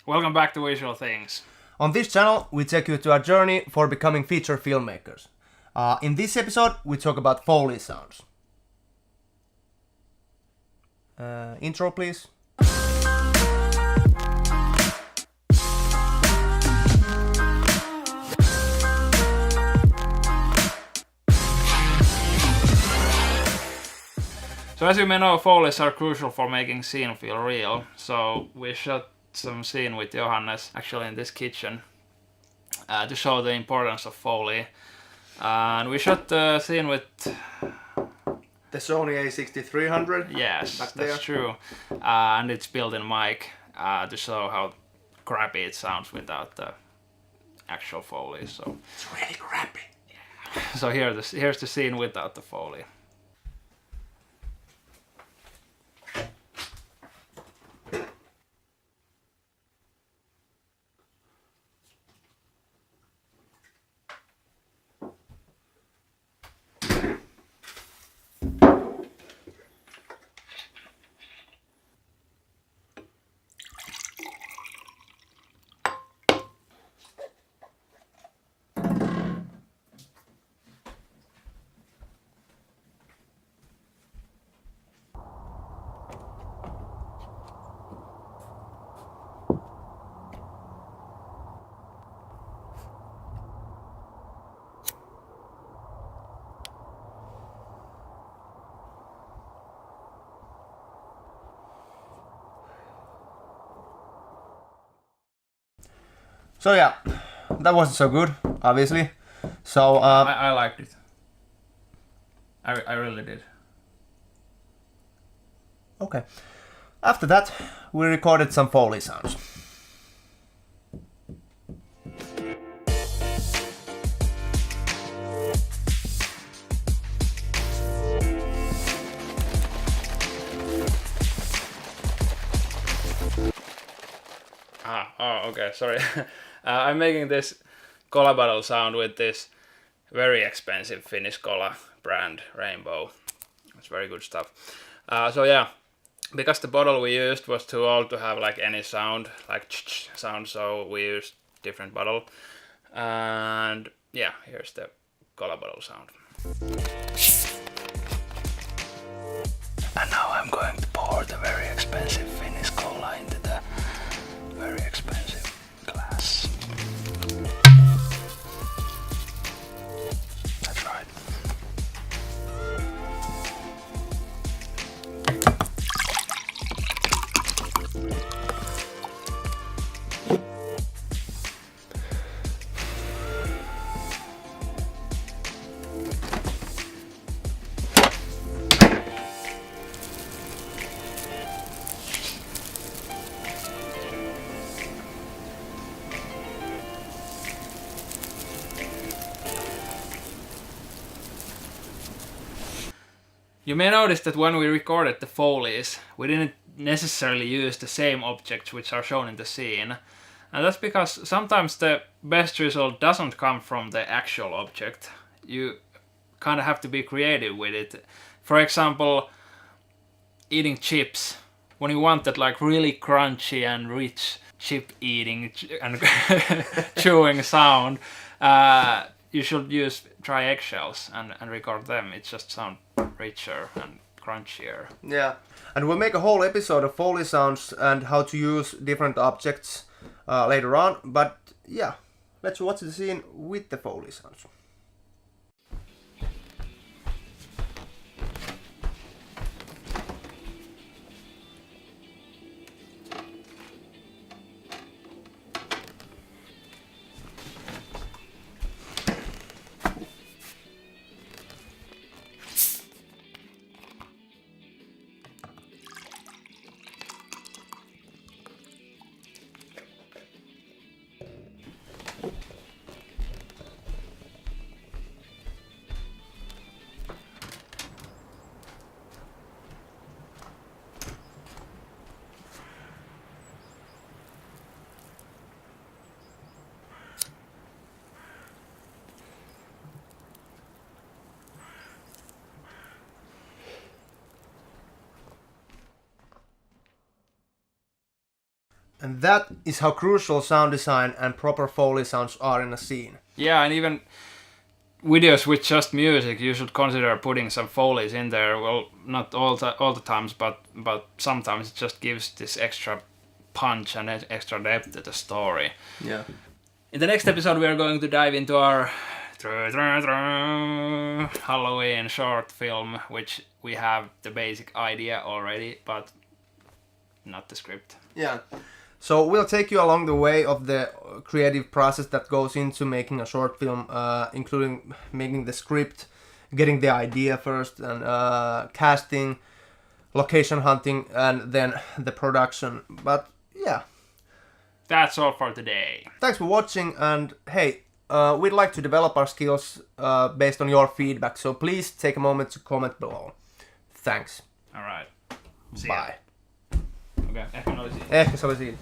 Welcome back to Visual Things. On this channel, we take you to a journey for becoming feature filmmakers. In this episode, we talk about foley sounds. Intro, please. So as you may know, foleys are crucial for making scene feel real. So we shot some scene with Johannes actually in this kitchen to show the importance of foley. And we shot the scene with... The Sony A6300. Yes, back that's there. true. And it's built-in mic to show how crappy it sounds without the actual foley. So It's really crappy. So here's the scene without the foley. So yeah, that wasn't so good, obviously. So I liked it. I really did. okay. After that, we recorded some foley sounds. Oh, okay, sorry. I'm making this cola bottle sound with this very expensive Finnish cola brand, Rainbow. It's very good stuff. So yeah, because the bottle we used was too old to have like any sound, like sound, so we used different bottle. And yeah, here's the cola bottle sound. And now I'm going to pour the very expensive Finnish cola into the very expensive glass. That's right. You may notice that when we recorded the foleys, we didn't necessarily use the same objects which are shown in the scene. And that's because sometimes the best result doesn't come from the actual object. You kind of have to be creative with it. For example, eating chips. When you want that like really crunchy and rich chip eating and chewing sound, you should try eggshells and record them. It just sounds richer and crunchier. Yeah, and we'll make a whole episode of foley sounds and how to use different objects later on. But yeah, let's watch the scene with the foley sounds. And that is how crucial sound design and proper Foley sounds are in a scene. Yeah, and even videos with just music, you should consider putting some Foleys in there. Well, not all the times, but sometimes it just gives this extra punch and extra depth to the story. Yeah. In the next episode, we are going to dive into our Halloween short film, which we have the basic idea already, but not the script. Yeah. So we'll take you along the way of the creative process that goes into making a short film, including making the script, getting the idea first, and casting, location hunting, and then the production. But yeah. That's all for today. Thanks for watching, and hey, we'd like to develop our skills based on your feedback, so please take a moment to comment below. Thanks. All right. See Bye. ya. Okei, ehkä ne oli siinä. Ehkä se oli siinä.